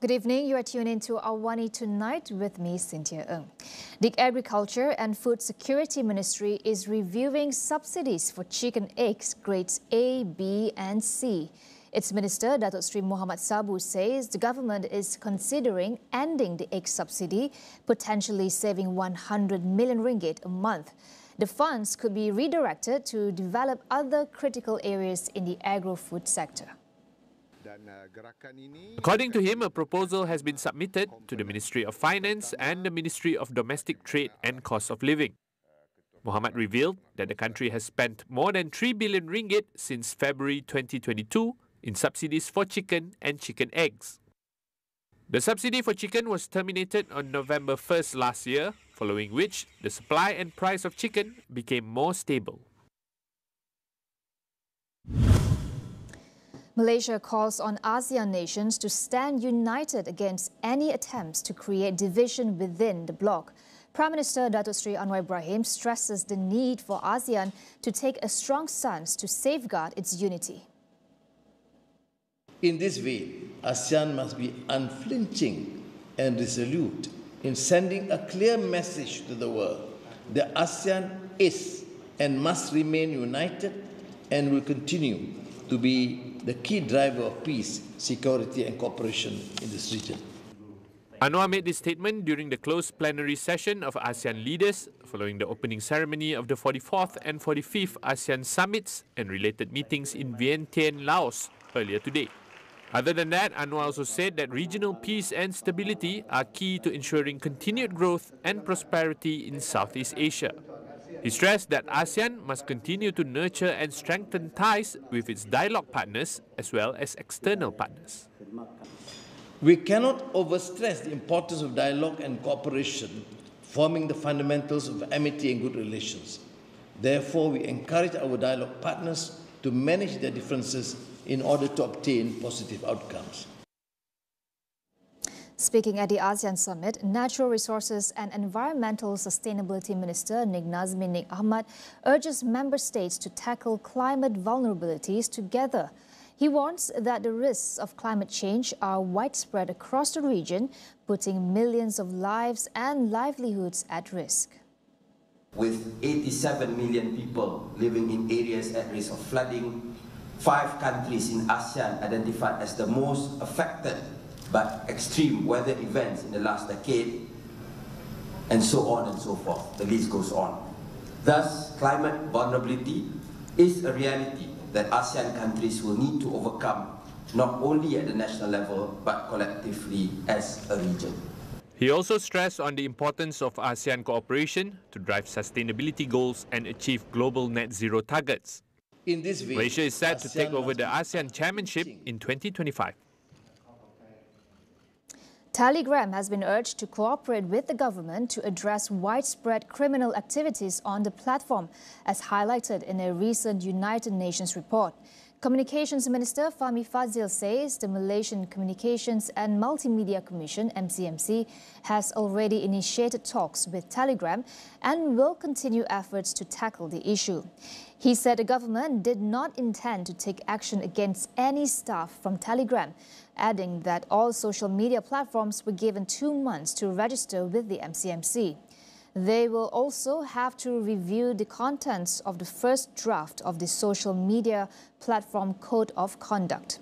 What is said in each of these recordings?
Good evening. You are tuned into AWANI Tonight with me, Cynthia Ng. The Agriculture and Food Security Ministry is reviewing subsidies for chicken eggs grades A, B and C. Its Minister, Datuk Sri Muhammad Sabu, says the government is considering ending the egg subsidy, potentially saving 100 million ringgit a month. The funds could be redirected to develop other critical areas in the agro-food sector. According to him, a proposal has been submitted to the Ministry of Finance and the Ministry of Domestic Trade and Cost of Living. Muhammad revealed that the country has spent more than 3 billion ringgit since February 2022 in subsidies for chicken and chicken eggs. The subsidy for chicken was terminated on November 1st last year, following which the supply and price of chicken became more stable. Malaysia calls on ASEAN nations to stand united against any attempts to create division within the bloc. Prime Minister Datuk Sri Anwar Ibrahim stresses the need for ASEAN to take a strong stance to safeguard its unity. In this way, ASEAN must be unflinching and resolute in sending a clear message to the world that ASEAN is and must remain united and will continue to be the key driver of peace, security and cooperation in this region. Anwar made this statement during the closed plenary session of ASEAN leaders following the opening ceremony of the 44th and 45th ASEAN summits and related meetings in Vientiane, Laos earlier today. Other than that, Anwar also said that regional peace and stability are key to ensuring continued growth and prosperity in Southeast Asia. He stressed that ASEAN must continue to nurture and strengthen ties with its dialogue partners as well as external partners. We cannot overstress the importance of dialogue and cooperation, forming the fundamentals of amity and good relations. Therefore, we encourage our dialogue partners to manage their differences in order to obtain positive outcomes. Speaking at the ASEAN Summit, Natural Resources and Environmental Sustainability Minister Nik Nazmi Nik Ahmad urges member states to tackle climate vulnerabilities together. He warns that the risks of climate change are widespread across the region, putting millions of lives and livelihoods at risk. With 87 million people living in areas at risk of flooding, 5 countries in ASEAN identified as the most affected by extreme weather events in the last decade, and so on and so forth. The list goes on. Thus, climate vulnerability is a reality that ASEAN countries will need to overcome, not only at the national level, but collectively as a region. He also stressed on the importance of ASEAN cooperation to drive sustainability goals and achieve global net zero targets. In this way, Malaysia is set to take over the ASEAN chairmanship in 2025. Telegram has been urged to cooperate with the government to address widespread criminal activities on the platform, as highlighted in a recent United Nations report. Communications Minister Fahmi Fadzil says the Malaysian Communications and Multimedia Commission, MCMC, has already initiated talks with Telegram and will continue efforts to tackle the issue. He said the government did not intend to take action against any staff from Telegram, adding that all social media platforms were given 2 months to register with the MCMC. They will also have to review the contents of the first draft of the Social Media Platform Code of Conduct.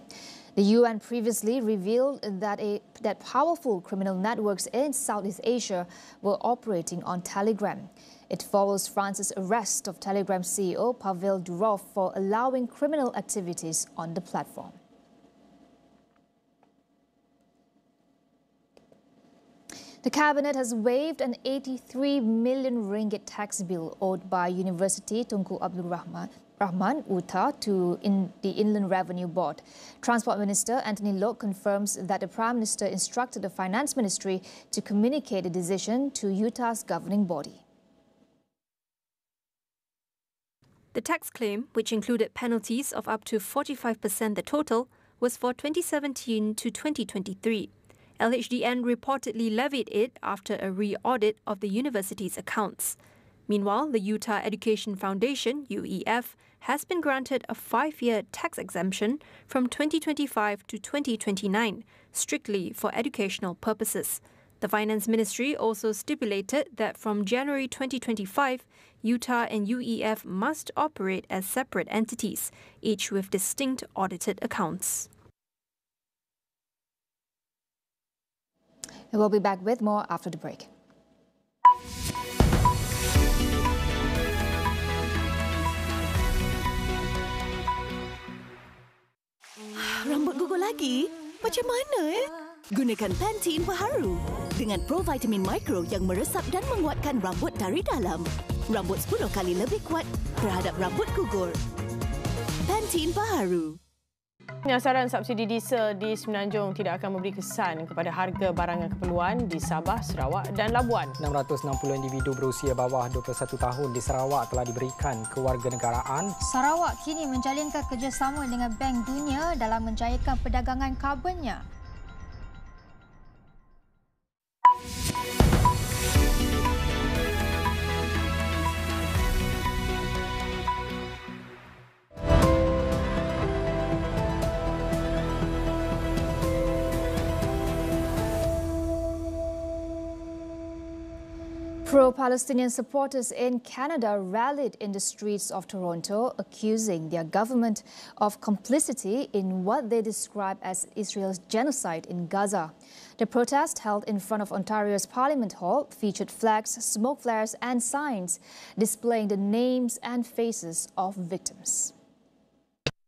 The UN previously revealed that powerful criminal networks in Southeast Asia were operating on Telegram. It follows France's arrest of Telegram CEO Pavel Durov for allowing criminal activities on the platform. The Cabinet has waived an 83 million ringgit tax bill owed by University Tunku Abdul Rahman UTA to the Inland Revenue Board. Transport Minister Anthony Loke confirms that the Prime Minister instructed the Finance Ministry to communicate the decision to UTA's governing body. The tax claim, which included penalties of up to 45% the total, was for 2017 to 2023. LHDN reportedly levied it after a re-audit of the university's accounts. Meanwhile, the Utah Education Foundation, UEF, has been granted a 5-year tax exemption from 2025 to 2029, strictly for educational purposes. The Finance Ministry also stipulated that from January 2025, Utah and UEF must operate as separate entities, each with distinct audited accounts. And we'll be back with more after the break. Rambut gugur lagi? Macam mana Gunakan Pantene baharu dengan provitamin mikro yang meresap dan menguatkan rambut dari dalam. Rambut 10 kali lebih kuat terhadap rambut gugur. Pantene baharu. Penyasaran subsidi diesel di Semenanjung tidak akan memberi kesan kepada harga barangan keperluan di Sabah, Sarawak dan Labuan. 660 individu berusia bawah 21 tahun di Sarawak telah diberikan kewarganegaraan. Sarawak kini menjalinkan kerjasama dengan Bank Dunia dalam menjayakan perdagangan karbonnya. Pro-Palestinian supporters in Canada rallied in the streets of Toronto, accusing their government of complicity in what they describe as Israel's genocide in Gaza. The protest, held in front of Ontario's Parliament Hall, featured flags, smoke flares and signs displaying the names and faces of victims.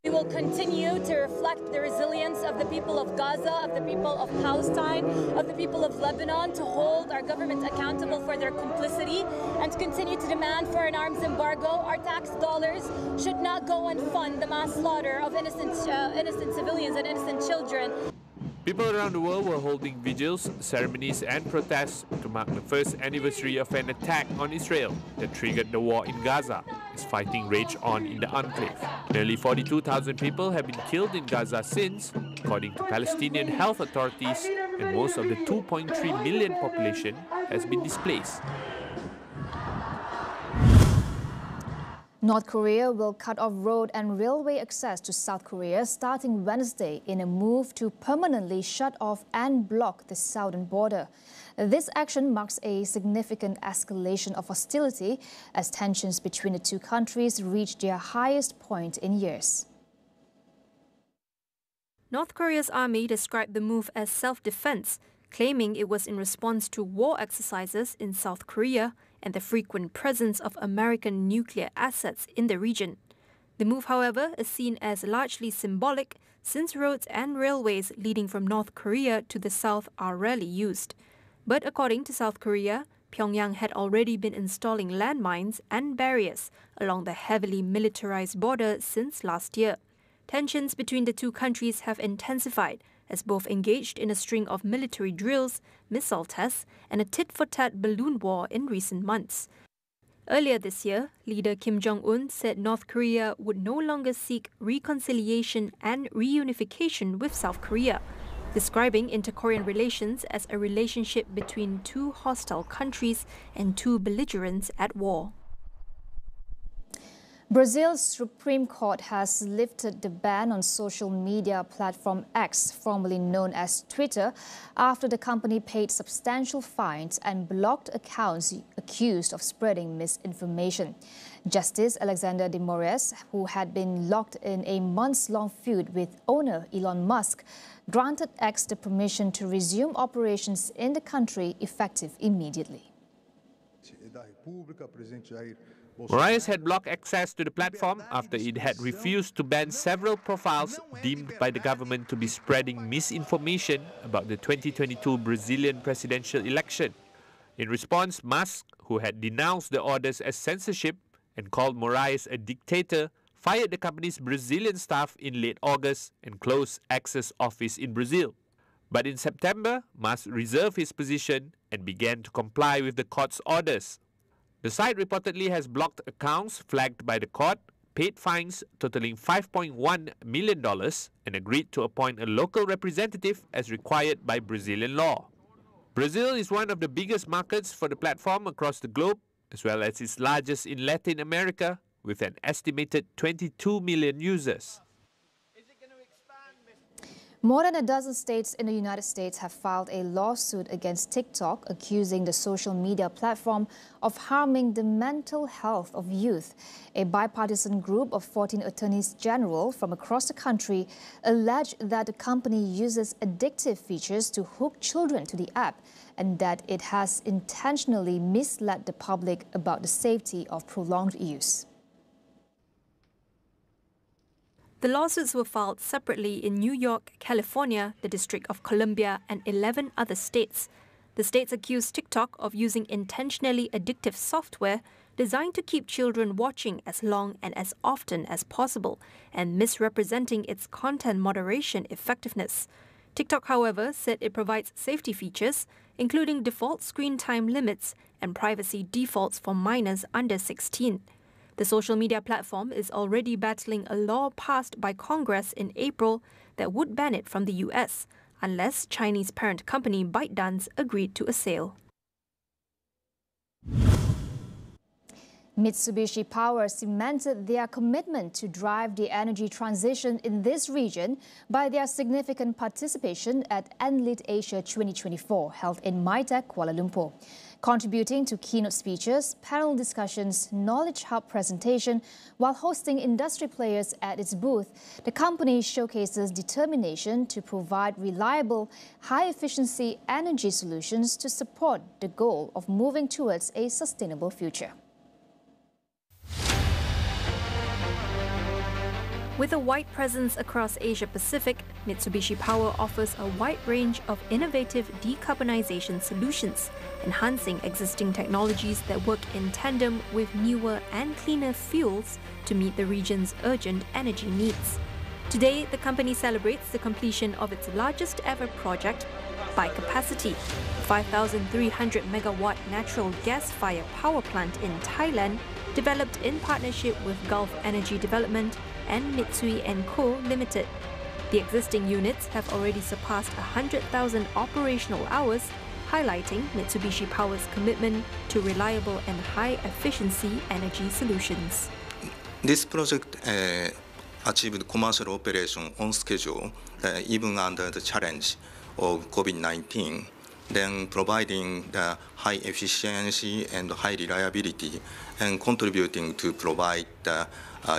We will continue to reflect the resilience of the people of Gaza, of the people of Palestine, of the people of Lebanon, to hold our government accountable for their complicity and to continue to demand for an arms embargo. Our tax dollars should not go and fund the mass slaughter of innocent civilians and innocent children. People around the world were holding vigils, ceremonies and protests to mark the first anniversary of an attack on Israel that triggered the war in Gaza as fighting raged on in the enclave. Nearly 42,000 people have been killed in Gaza since, according to Palestinian health authorities, and most of the 2.3 million population has been displaced. North Korea will cut off road and railway access to South Korea starting Wednesday in a move to permanently shut off and block the southern border. This action marks a significant escalation of hostility as tensions between the two countries reach their highest point in years. North Korea's army described the move as self-defense, claiming it was in response to war exercises in South Korea and the frequent presence of American nuclear assets in the region. The move, however, is seen as largely symbolic since roads and railways leading from North Korea to the south are rarely used. But according to South Korea, Pyongyang had already been installing landmines and barriers along the heavily militarized border since last year. Tensions between the two countries have intensified as both engaged in a string of military drills, missile tests, and a tit-for-tat balloon war in recent months. Earlier this year, leader Kim Jong-un said North Korea would no longer seek reconciliation and reunification with South Korea, describing inter-Korean relations as a relationship between two hostile countries and two belligerents at war. Brazil's Supreme Court has lifted the ban on social media platform X, formerly known as Twitter, after the company paid substantial fines and blocked accounts accused of spreading misinformation. Justice Alexander de Moraes, who had been locked in a months-long feud with owner Elon Musk, granted X the permission to resume operations in the country effective immediately. Moraes had blocked access to the platform after it had refused to ban several profiles deemed by the government to be spreading misinformation about the 2022 Brazilian presidential election. In response, Musk, who had denounced the orders as censorship and called Moraes a dictator, fired the company's Brazilian staff in late August and closed X's office in Brazil. But in September, Musk reserved his position and began to comply with the court's orders. The site reportedly has blocked accounts flagged by the court, paid fines totaling $5.1 million, and agreed to appoint a local representative as required by Brazilian law. Brazil is one of the biggest markets for the platform across the globe, as well as its largest in Latin America, with an estimated 22 million users. More than a dozen states in the United States have filed a lawsuit against TikTok, accusing the social media platform of harming the mental health of youth. A bipartisan group of 14 attorneys general from across the country allege that the company uses addictive features to hook children to the app and that it has intentionally misled the public about the safety of prolonged use. The lawsuits were filed separately in New York, California, the District of Columbia, and 11 other states. The states accused TikTok of using intentionally addictive software designed to keep children watching as long and as often as possible and misrepresenting its content moderation effectiveness. TikTok, however, said it provides safety features, including default screen time limits and privacy defaults for minors under 16. The social media platform is already battling a law passed by Congress in April that would ban it from the US, unless Chinese parent company ByteDance agreed to a sale. Mitsubishi Power cemented their commitment to drive the energy transition in this region by their significant participation at Enlit Asia 2024, held in MITEC, Kuala Lumpur. Contributing to keynote speeches, panel discussions, knowledge hub presentation, while hosting industry players at its booth, the company showcases determination to provide reliable, high-efficiency energy solutions to support the goal of moving towards a sustainable future. With a wide presence across Asia-Pacific, Mitsubishi Power offers a wide range of innovative decarbonization solutions, enhancing existing technologies that work in tandem with newer and cleaner fuels to meet the region's urgent energy needs. Today, the company celebrates the completion of its largest ever project by capacity, 5,300 megawatt natural gas-fired power plant in Thailand, developed in partnership with Gulf Energy Development and Mitsui & Co. Limited. The existing units have already surpassed 100,000 operational hours, highlighting Mitsubishi Power's commitment to reliable and high-efficiency energy solutions. This project achieved commercial operation on schedule, even under the challenge of COVID-19, then providing the high efficiency and high reliability and contributing to provide the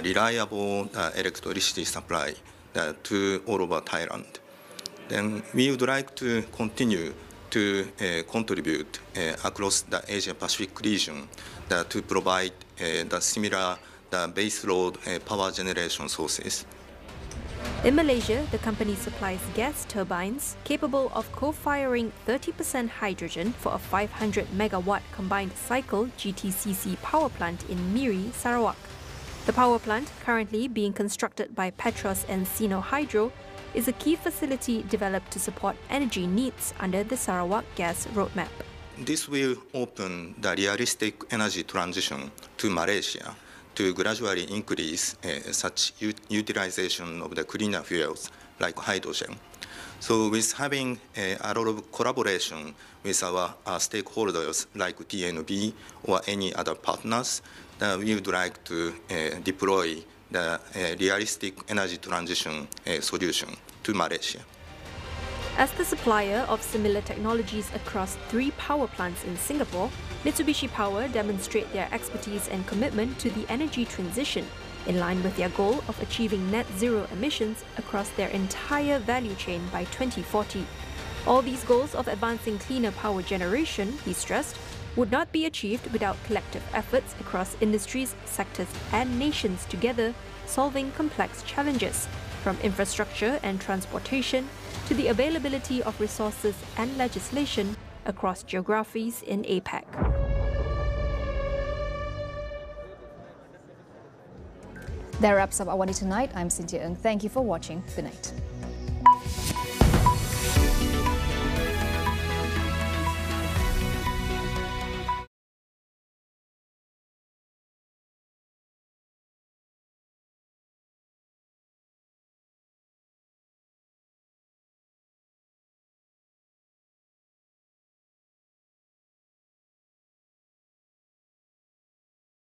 reliable electricity supply to all over Thailand. Then we would like to continue to contribute across the Asia-Pacific region to provide the similar baseload power generation sources. In Malaysia, the company supplies gas turbines capable of co-firing 30% hydrogen for a 500 megawatt combined cycle GTCC power plant in Miri, Sarawak. The power plant, currently being constructed by Petros and Sino Hydro, is a key facility developed to support energy needs under the Sarawak Gas Roadmap. This will open the realistic energy transition to Malaysia to gradually increase such utilization of the cleaner fuels like hydrogen. So with having a lot of collaboration with our stakeholders like TNB or any other partners, we would like to deploy the realistic energy transition solution to Malaysia. As the supplier of similar technologies across 3 power plants in Singapore, Mitsubishi Power demonstrate their expertise and commitment to the energy transition, in line with their goal of achieving net zero emissions across their entire value chain by 2040. All these goals of advancing cleaner power generation, he stressed, would not be achieved without collective efforts across industries, sectors and nations together, solving complex challenges, from infrastructure and transportation to the availability of resources and legislation across geographies in APEC. That wraps up AWANI Tonight. I'm Cynthia Ng. Thank you for watching. Good night.